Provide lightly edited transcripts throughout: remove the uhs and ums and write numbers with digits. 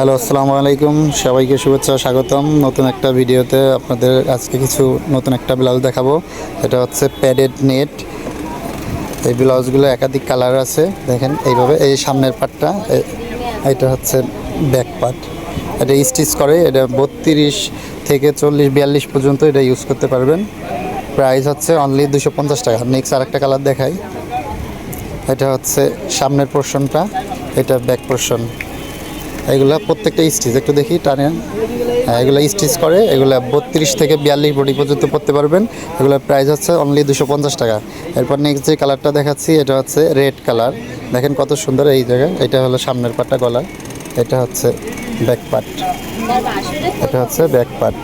Hello, আসসালামু আলাইকুম। সবাইকে শুভেচ্ছা, স্বাগতম নতুন একটা ভিডিওতে। আপনাদের আজকে কিছু নতুন একটা ব্লাউজ দেখাবো। এটা হচ্ছে প্যাডেড নেট। এই ব্লাউজগুলো একাধিক কালার আছে, দেখেন এইভাবে। এই সামনের পার্টটা, এটা হচ্ছে ব্যাক পার্ট। এটা স্টিচ করে, এটা 32 থেকে 40-42 পর্যন্ত এটা ইউজ করতে পারবেন। প্রাইস হচ্ছে অনলি 250 টাকা। নেক্সট আরেকটা কালার দেখাই। এটা হচ্ছে সামনের পোর্শনটা, এটা ব্যাক পোর্শন। এগুলা প্রত্যেকটা স্টিচ একটু দেখি টানেন। এগুলো স্টিচ করে, এগুলো 32 থেকে 42 বডি পর্যন্ত পরতে পারবেন। এগুলোর প্রাইস হচ্ছে অনলি 250 টাকা। এরপর নেক্সট যে কালারটা দেখাচ্ছি, এটা হচ্ছে রেড কালার। দেখেন কত সুন্দর এই জায়গায়। এটা হলো সামনের পাটটা, গলা। এটা হচ্ছে ব্যাক পার্ট, এটা হচ্ছে ব্যাক পার্ট।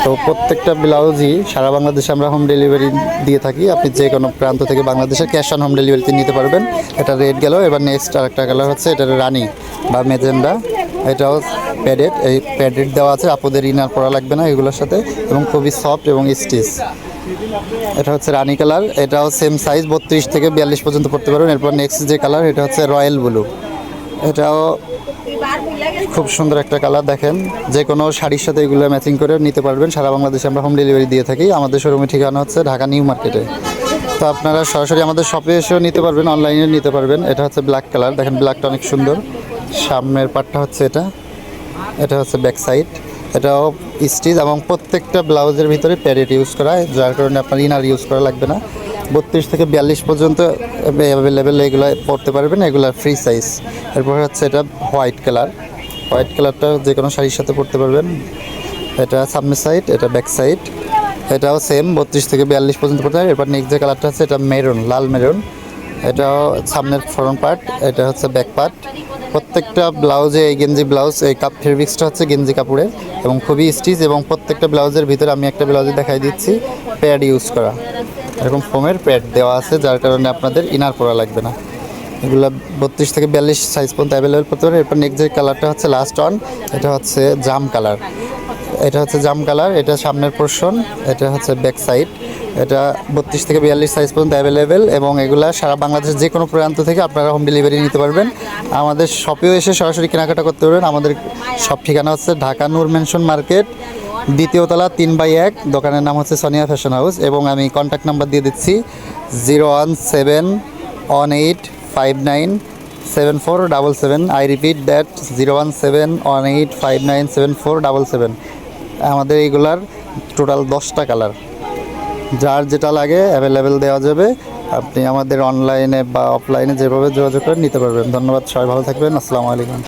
তো প্রত্যেকটা ব্লাউজই সারা বাংলাদেশে আমরা হোম ডেলিভারি দিয়ে থাকি। আপনি যে কোনো প্রান্ত থেকে বাংলাদেশের ক্যাশ অন হোম ডেলিভারিতে নিতে পারবেন। এটা রেড গেল। এবার নেক্সট আরেকটা কালার হচ্ছে, এটা রানি বা মেজেন্ডা। এটাও প্যাডেড, এই প্যাডেড দেওয়া আছে, আপুদের ইনার পরা লাগবে না এগুলোর সাথে, এবং খুবই সফট এবং স্টিচ। এটা হচ্ছে রানি কালার। এটাও সেম সাইজ, 32 থেকে 42 পর্যন্ত পড়তে পারবেন। এরপর নেক্সট যে কালার, এটা হচ্ছে রয়্যাল ব্লু। এটাও খুব সুন্দর একটা কালার। দেখেন যে কোনো শাড়ির সাথে এগুলো ম্যাচিং করে নিতে পারবেন। সারা বাংলাদেশে আমরা হোম ডেলিভারি দিয়ে থাকি। আমাদের শোরুমের ঠিকানা হচ্ছে ঢাকা নিউ মার্কেটে। তো আপনারা সরাসরি আমাদের শপে এসেও নিতে পারবেন, অনলাইনে নিতে পারবেন। এটা হচ্ছে ব্ল্যাক কালার। দেখেন ব্ল্যাকটা অনেক সুন্দর। সামনের পার্টটা হচ্ছে এটা, এটা হচ্ছে ব্যাক সাইড। এটাও স্টিচ এবং প্রত্যেকটা ব্লাউজের ভিতরে প্যাডেড ইউজ করা, যার কারণে আপনার ইনার ইউজ করা লাগবে না। 32 থেকে 42 পর্যন্ত অ্যাভেলেবেল এগুলো পরতে পারবেন। এগুলো ফ্রি সাইজ। এরপর হচ্ছে এটা হোয়াইট কালার। হোয়াইট কালারটা যে কোনো শাড়ির সাথে পরতে পারবেন। এটা সামনের সাইড, এটা ব্যাক সাইড। এটাও সেম 32 থেকে 42 পর্যন্ত পড়তে পারে। এরপর নেক্সট যে কালারটা হচ্ছে, এটা মেরুন, লাল মেরুন। এটাও সামনের ফ্রন্ট পার্ট, এটা হচ্ছে ব্যাক পার্ট। প্রত্যেকটা ব্লাউজে, এই গেঞ্জি ব্লাউজ, এই কাপ ফেব্রিক্সটা হচ্ছে গেঞ্জি কাপড়ের এবং খুবই স্টিচ। এবং প্রত্যেকটা ব্লাউজের ভিতরে আমি একটা ব্লাউজে দেখাই দিচ্ছি, প্যাড ইউজ করা। এরকম ফোমের প্যাড দেওয়া আছে, যার কারণে আপনাদের ইনার পরা লাগবে না। এগুলো 32 থেকে 42 সাইজ পর্যন্ত অ্যাভেলেবেল করতে পারে। এরপর নেক্সট যে কালারটা হচ্ছে লাস্ট অন, এটা হচ্ছে জাম কালার। এটা হচ্ছে জাম কালার। এটা সামনের পোর্শন, এটা হচ্ছে ব্যাক সাইড। এটা 32 থেকে 42 সাইজ পর্যন্ত অ্যাভেলেবেল এবং এগুলা সারা বাংলাদেশের যে কোনো প্রান্ত থেকে আপনারা হোম ডেলিভারি নিতে পারবেন। আমাদের শপেও এসে সরাসরি কেনাকাটা করতে পারবেন। আমাদের সব ঠিকানা হচ্ছে ঢাকা নূর মেনশন মার্কেট, দ্বিতীয় তলা, 3/1। দোকানের নাম হচ্ছে সোনিয়া ফ্যাশন হাউস। এবং আমি কন্ট্যাক্ট নাম্বার দিয়ে দিচ্ছি 01718597477। I repeat that, 01718597477। আমাদের এইগুলার টোটাল 10টা কালার, যার যেটা লাগে অ্যাভেলেবেল দেওয়া যাবে। আপনি আমাদের অনলাইনে বা অফলাইনে যেভাবে যোগাযোগ করে নিতে পারবেন। ধন্যবাদ, সবাই ভালো থাকবেন। আসসালামু আলাইকুম।